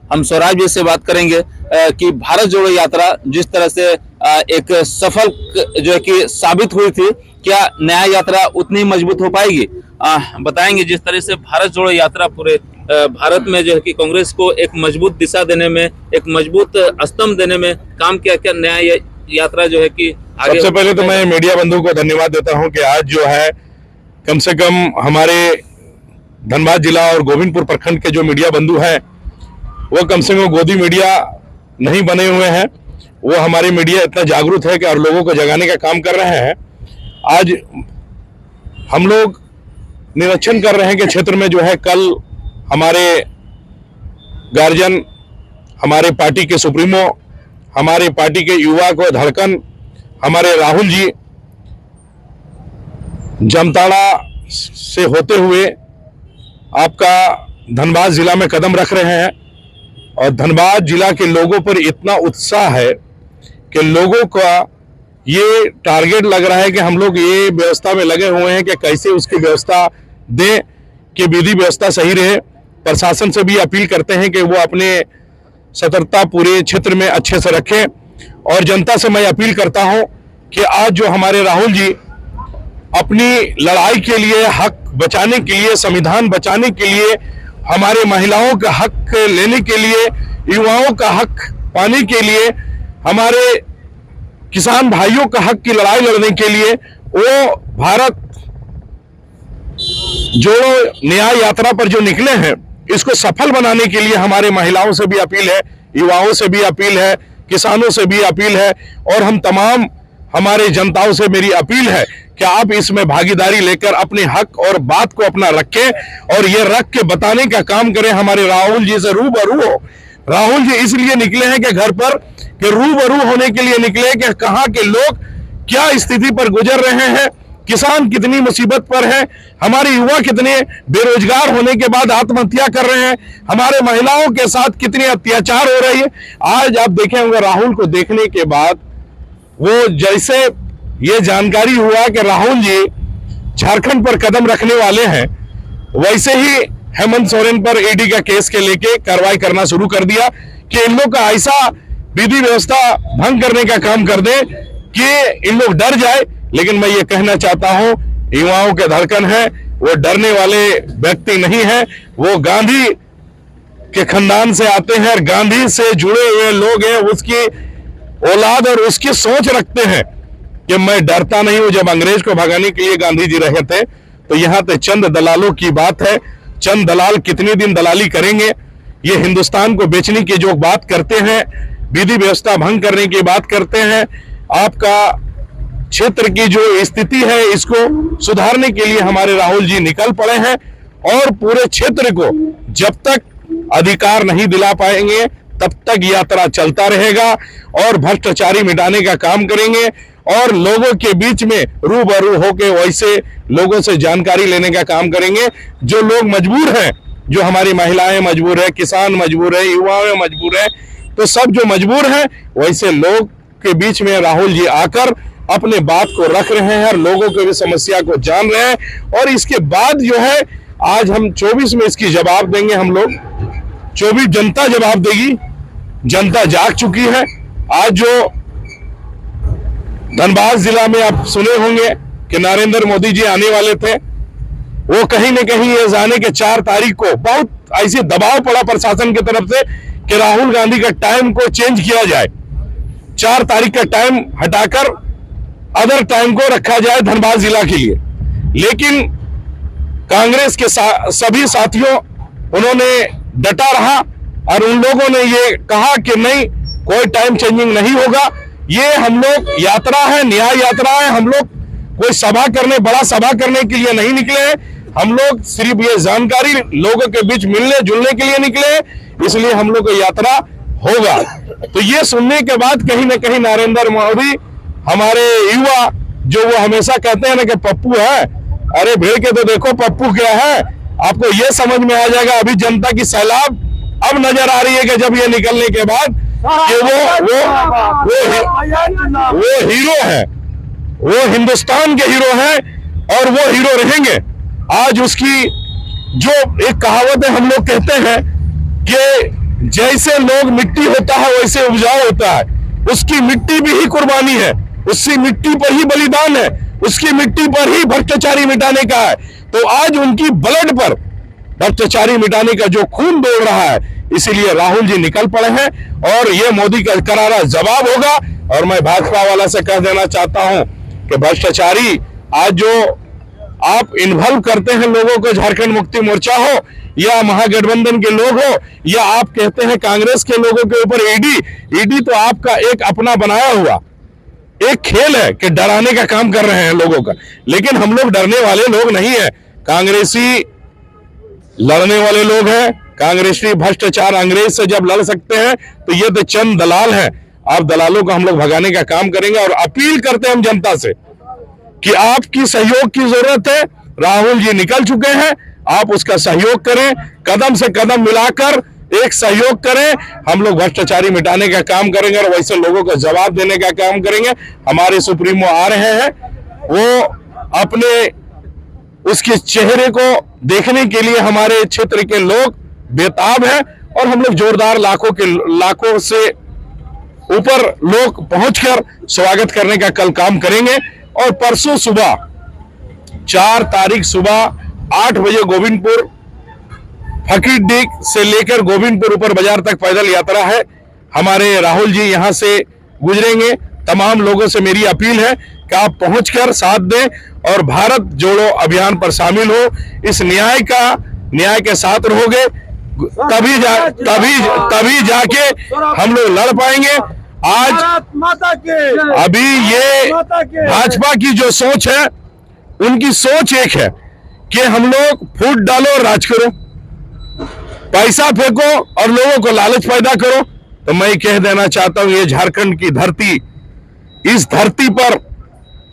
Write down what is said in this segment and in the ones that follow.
हम स्वराज जी से बात करेंगे कि भारत जोड़ो यात्रा जिस तरह से एक सफल जो है कि साबित हुई थी, क्या न्याय यात्रा उतनी मजबूत हो पाएगी? बताएंगे जिस तरह से भारत जोड़ो यात्रा पूरे भारत में जो है कि कांग्रेस को एक मजबूत दिशा देने में, एक मजबूत स्तंभ देने में काम किया। क्या न्याय यात्रा जो है कि आगे? सबसे पहले तो मैं मीडिया बंधु को धन्यवाद देता हूं कि आज जो है कम से कम हमारे धनबाद जिला और गोविंदपुर प्रखंड के जो मीडिया बंधु हैं वो कम से कम गोदी मीडिया नहीं बने हुए हैं। वो हमारी मीडिया इतना जागरूक है कि और लोगों को जगाने का काम कर रहे हैं। आज हम लोग निरीक्षण कर रहे हैं कि क्षेत्र में जो है कल हमारे गार्जियन, हमारे पार्टी के सुप्रीमो, हमारे पार्टी के युवा को धड़कन, हमारे राहुल जी जामताड़ा से होते हुए आपका धनबाद जिला में कदम रख रहे हैं। और धनबाद जिला के लोगों पर इतना उत्साह है कि लोगों का ये टारगेट लग रहा है कि हम लोग ये व्यवस्था में लगे हुए हैं कि कैसे उसकी व्यवस्था दें कि विधि व्यवस्था सही रहे। प्रशासन से भी अपील करते हैं कि वो अपने सतर्कता पूरे क्षेत्र में अच्छे से रखें। और जनता से मैं अपील करता हूं कि आज जो हमारे राहुल जी अपनी लड़ाई के लिए, हक बचाने के लिए, संविधान बचाने के लिए, हमारे महिलाओं का हक लेने के लिए, युवाओं का हक पाने के लिए, हमारे किसान भाइयों का हक की लड़ाई लड़ने के लिए वो भारत जोड़ो न्याय यात्रा पर जो निकले हैं, इसको सफल बनाने के लिए हमारे महिलाओं से भी अपील है, युवाओं से भी अपील है, किसानों से भी अपील है और हम तमाम हमारे जनताओं से मेरी अपील है कि आप इसमें भागीदारी लेकर अपने हक और बात को अपना रखें और ये रख के बताने का काम करें। हमारे राहुल जी से रूबरू हो। राहुल जी इसलिए निकले हैं कि घर पर कि रूबरू होने के लिए निकले कि कहां के लोग क्या स्थिति पर गुजर रहे हैं, किसान कितनी मुसीबत पर है, हमारे युवा कितने बेरोजगार होने के बाद आत्महत्या कर रहे हैं, हमारे महिलाओं के साथ कितने अत्याचार हो रही है। आज आप देखे होंगे राहुल को देखने के बाद वो जैसे ये जानकारी हुआ कि राहुल जी झारखंड पर कदम रखने वाले हैं, वैसे ही हेमंत सोरेन पर ईडी का केस के लेके कार्रवाई करना शुरू कर दिया कि इन लोग का ऐसा विधि व्यवस्था भंग करने का काम कर दे कि इन लोग डर जाए। लेकिन मैं ये कहना चाहता हूं, युवाओं के धड़कन है, वो डरने वाले व्यक्ति नहीं है, वो गांधी के खानदान से आते हैं और गांधी से जुड़े हुए लोग हैं, उसकी औलाद और उसकी सोच रखते हैं कि मैं डरता नहीं हूं। जब अंग्रेज को भगाने के लिए गांधी जी रहे थे तो यहां पे चंद दलालों की बात है। चंद दलाल कितने दिन दलाली करेंगे? ये हिंदुस्तान को बेचने की जो बात करते हैं, विधि व्यवस्था भंग करने की बात करते हैं, आपका क्षेत्र की जो स्थिति है इसको सुधारने के लिए हमारे राहुल जी निकल पड़े हैं। और पूरे क्षेत्र को जब तक अधिकार नहीं दिला पाएंगे तब तक यात्रा चलता रहेगा और भ्रष्टाचारी मिटाने का काम करेंगे और लोगों के बीच में रूबरू होकर वैसे लोगों से जानकारी लेने का काम करेंगे। जो लोग मजबूर हैं, जो हमारी महिलाएं मजबूर है, किसान मजबूर है, युवाएं मजबूर है, तो सब जो मजबूर हैं वैसे लोग के बीच में राहुल जी आकर अपने बात को रख रहे हैं और लोगों की भी समस्या को जान रहे हैं। और इसके बाद जो है आज हम 24 में इसकी जवाब देंगे। हम लोग 24 जनता जवाब देगी। जनता जाग चुकी है। आज जो धनबाद जिला में आप सुने होंगे कि नरेंद्र मोदी जी आने वाले थे, वो कहीं न कहीं ये जाने के 4 तारीख को बहुत ऐसे दबाव पड़ा प्रशासन की तरफ से कि राहुल गांधी का टाइम को चेंज किया जाए, 4 तारीख का टाइम हटाकर अदर टाइम को रखा जाए धनबाद जिला के लिए। लेकिन कांग्रेस के सभी साथियों उन्होंने डटा रहा और उन लोगों ने ये कहा कि नहीं, कोई टाइम चेंजिंग नहीं होगा। ये हम लोग यात्रा है, न्याय यात्रा है, हम लोग कोई सभा करने, बड़ा सभा करने के लिए नहीं निकले हैं। हम लोग सिर्फ ये जानकारी लोगों के बीच मिलने जुलने के लिए निकले हैं, इसलिए हम लोग को यात्रा होगा। तो ये सुनने के बाद कहीं ना कहीं नरेंद्र मोदी, हमारे युवा जो वो हमेशा कहते हैं ना कि पप्पू है, अरे भीड़ के तो देखो पप्पू क्या है, आपको ये समझ में आ जाएगा। अभी जनता की सैलाब अब नजर आ रही है कि जब ये निकलने के बाद कि वो हीरो है, वो हिंदुस्तान के हीरो हैं और वो हीरो रहेंगे। आज उसकी जो एक कहावत है, हम लोग कहते हैं कि जैसे लोग मिट्टी होता है वैसे उपजाऊ होता है, उसकी मिट्टी भी ही कुर्बानी है, उसकी मिट्टी पर ही बलिदान है, उसकी मिट्टी पर ही भ्रष्टाचारी मिटाने का है। तो आज उनकी ब्लड पर भ्रष्टाचारी मिटाने का जो खून दौड़ रहा है, इसीलिए राहुल जी निकल पड़े हैं और ये मोदी का करारा जवाब होगा। और मैं भाजपा वाला से कह देना चाहता हूं कि भ्रष्टाचारी आज जो आप इन्वॉल्व करते हैं लोगों को, झारखंड मुक्ति मोर्चा हो या महागठबंधन के लोग हो या आप कहते हैं कांग्रेस के लोगों के ऊपर ईडी तो आपका एक अपना बनाया हुआ एक खेल है कि डराने का काम कर रहे हैं लोगों का। लेकिन हम लोग डरने वाले लोग नहीं है, कांग्रेसी लड़ने वाले लोग हैं। कांग्रेसी भ्रष्टाचार अंग्रेज से जब लड़ सकते हैं तो ये तो चंद दलाल हैं। आप दलालों को हम लोग भगाने का काम करेंगे और अपील करते हैं हम जनता से कि आपकी सहयोग की जरूरत है। राहुल जी निकल चुके हैं, आप उसका सहयोग करें, कदम से कदम मिलाकर एक सहयोग करें। हम लोग भ्रष्टाचारी मिटाने का काम करेंगे और वैसे लोगों को जवाब देने का काम करेंगे। हमारे सुप्रीमो आ रहे हैं, वो अपने उसके चेहरे को देखने के लिए हमारे क्षेत्र के लोग बेताब हैं और हम लोग जोरदार लाखों से ऊपर लोग पहुंचकर स्वागत करने का कल काम करेंगे। और परसों सुबह 4 तारीख सुबह 8 बजे गोविंदपुर फकीरडीह से लेकर गोविंदपुर ऊपर बाजार तक पैदल यात्रा है। हमारे राहुल जी यहां से गुजरेंगे। तमाम लोगों से मेरी अपील है कि आप पहुंचकर साथ दें और भारत जोड़ो अभियान पर शामिल हो। इस न्याय के साथ रहोगे तभी जाके हम लोग लड़ पाएंगे। आज अभी ये भाजपा की जो सोच है, उनकी सोच एक है कि हम लोग फूट डालो और राज करो, पैसा फेंको और लोगों को लालच पैदा करो। तो मैं कह देना चाहता हूं, ये झारखंड की धरती, इस धरती पर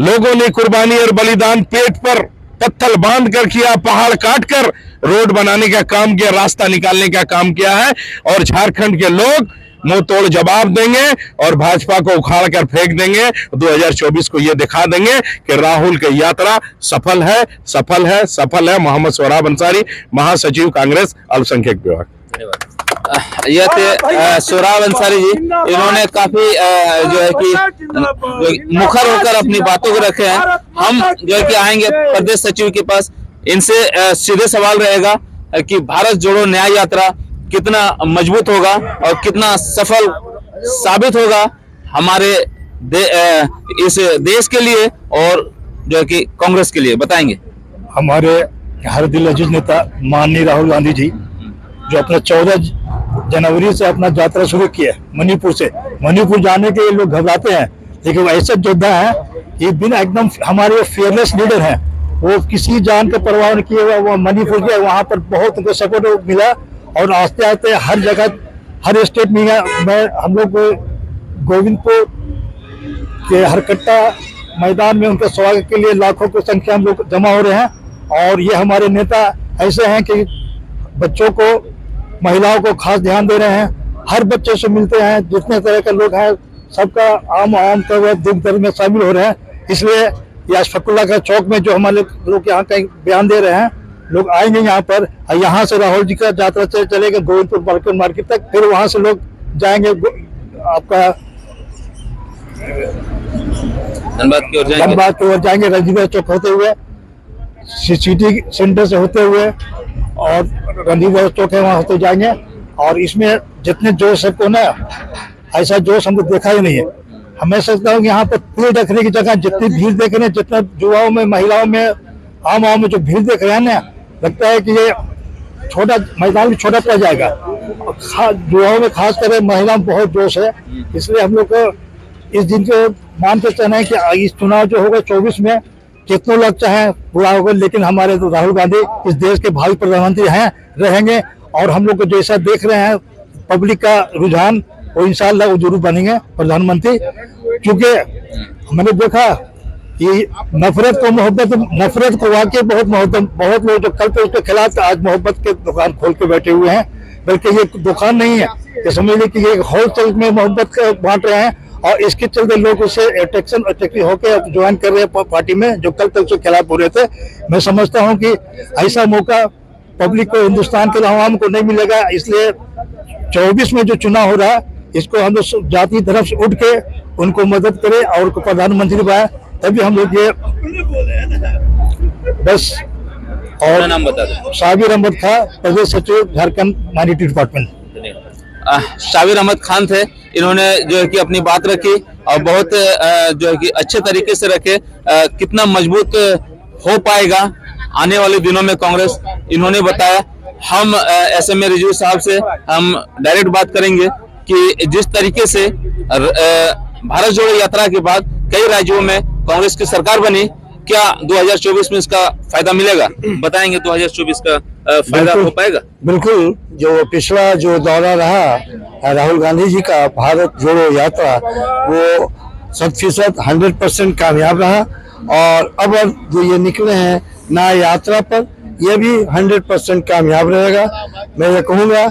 लोगों ने कुर्बानी और बलिदान पेट पर पत्थर बांध कर किया, पहाड़ काट कर रोड बनाने का काम किया, रास्ता निकालने का काम किया है। और झारखंड के लोग मुंह तोड़ जवाब देंगे और भाजपा को उखाड़ कर फेंक देंगे। 2024 को ये दिखा देंगे कि राहुल की यात्रा सफल है। मोहम्मद सोहराब अंसारी, महासचिव कांग्रेस अल्पसंख्यक विभाग। ये थे सोहराब अंसारी जी। इन्होंने काफी जो है कि मुखर होकर अपनी बातों को रखे हैं। हम जो है कि आएंगे प्रदेश सचिव के पास, इनसे सीधे सवाल रहेगा कि भारत जोड़ो न्याय यात्रा कितना मजबूत होगा और कितना सफल साबित होगा हमारे इस देश के लिए और जो है कि कांग्रेस के लिए, बताएंगे। हमारे हर दिल अजीज नेता माननीय राहुल गांधी जी, जो अपना 14 जनवरी से अपना यात्रा शुरू किया मणिपुर से। मणिपुर जाने के लिए लोग घबराते हैं, लेकिन वो ऐसे योद्धा है कि बिना एकदम हमारे फेयरलेस लीडर हैं, वो किसी जान का परवाह नहीं किए हुए वो मणिपुर गए, वहाँ पर बहुत उनको सपोर्ट मिला। और आस्ते आस्ते हर जगह हर स्टेट में हम लोग गोविंदपुर के हरकट्टा मैदान में उनके स्वागत के लिए लाखों की संख्या में लोग जमा हो रहे हैं। और ये हमारे नेता ऐसे हैं कि बच्चों को, महिलाओं को खास ध्यान दे रहे हैं, हर बच्चे से मिलते हैं, जितने तरह के लोग हैं सबका आम का वह दुख दर्द में शामिल हो रहे हैं। इसलिए ये अशफाकुल्ला का चौक में जो हमारे लोग यहाँ का बयान दे रहे हैं, लोग आएंगे यहाँ पर। यहाँ से राहुल जी का यात्रा चलेगा गोविंदपुर मार्केट तक, फिर वहाँ से लोग जाएंगे आपका धनबाद की ओर जाएंगे, रंजीत चौक होते हुए, सिटी सेंटर से होते हुए और रंजीत चौक है वहाँ होते जाएंगे। और इसमें जितने जोश सबको ना, ऐसा जोश हमको देखा ही नहीं है। हमें सोचता हूँ यहाँ पर पेड़ रखने की जगह जितनी भीड़ देख रहे हैं, जितना युवाओं में, महिलाओं में, आम में जो भीड़ देख रहे हैं ना, लगता है कि ये छोटा मैदान भी छोटा पड़ जाएगा। युवाओं में खास कर महिलाओं में बहुत जोश है। इसलिए हम लोग को इस दिन को मान के चलना है कि इस चुनाव जो होगा 24 में कितने लोग चाहे बुरा होगा, लेकिन हमारे तो राहुल गांधी इस देश के भावी प्रधानमंत्री रहेंगे। और हम लोग को जैसा देख रहे हैं पब्लिक का रुझान, वो इंशाल्लाह वो जरूर बनेंगे प्रधानमंत्री। क्योंकि मैंने देखा कि नफरत को वाकई बहुत लोग जो कल तो उसके खिलाफ आज मोहब्बत के दुकान खोल के बैठे हुए हैं। बल्कि ये दुकान नहीं है, ये समझ लीजिए कि ये होलसेल में मोहब्बत बांट रहे हैं। और इसके चलते लोग उससे अट्रैक्शन होकर ज्वाइन कर रहे हैं पार्टी में, जो कल तक उसके खिलाफ हो रहे थे। मैं समझता हूँ कि ऐसा मौका पब्लिक को, हिंदुस्तान के आवाम को नहीं मिलेगा। इसलिए 24 में जो चुनाव हो रहा है, इसको हम लोग जाति तरफ से उठ के उनको मदद करें और उनको प्रधानमंत्री बनाए, तभी हम लोग ये बस। और नाम बता दें। साबिर अहमद खान, प्रदेश सचिव झारखंड माइनॉरिटी डिपार्टमेंट। शाबिर अहमद खान थे, इन्होंने जो है कि अपनी बात रखी और बहुत जो है कि अच्छे तरीके से रखे। कितना मजबूत हो पाएगा आने वाले दिनों में कांग्रेस, इन्होंने बताया। हम ऐसे में रिजवी साहब से हम डायरेक्ट बात करेंगे कि जिस तरीके से भारत जोड़ो यात्रा के बाद कई राज्यों में कांग्रेस की सरकार बनी, क्या 2024 में इसका फायदा मिलेगा? बताएंगे 2024 का फायदा हो पाएगा? बिल्कुल। जो पिछला जो दौरा रहा राहुल गांधी जी का, भारत जोड़ो यात्रा, वो 100% 100% कामयाब रहा। और अब जो ये निकले हैं नया यात्रा पर, ये भी 100% कामयाब रहेगा। मैं ये कहूँगा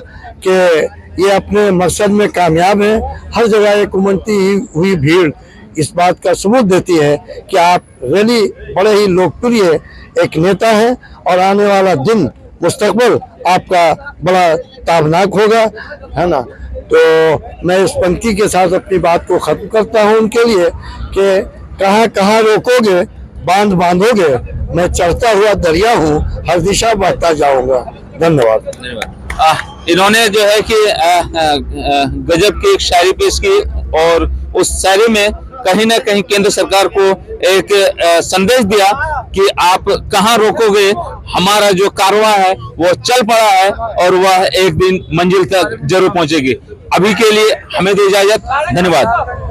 कि ये अपने मकसद में कामयाब है। हर जगह एक उमड़ती हुई भीड़ इस बात का सबूत देती है कि आप रियली बड़े ही लोकप्रिय एक नेता हैं और आने वाला दिन, मुस्तकबिल आपका बड़ा ताबनाक होगा, है ना। तो मैं इस पंक्ति के साथ अपनी बात को खत्म करता हूं उनके लिए कि कहाँ कहाँ रोकोगे, बांध बांधोगे, मैं चढ़ता हुआ दरिया हूँ, हर दिशा बढ़ता जाऊंगा। धन्यवाद। इन्होंने जो है कि गजब की एक शायरी पेश की और उस शायरी में कहीं ना कहीं केंद्र सरकार को एक संदेश दिया कि आप कहां रोकोगे, हमारा जो कारवां है वो चल पड़ा है और वह एक दिन मंजिल तक जरूर पहुंचेगी। अभी के लिए हमें दे इजाजत। धन्यवाद।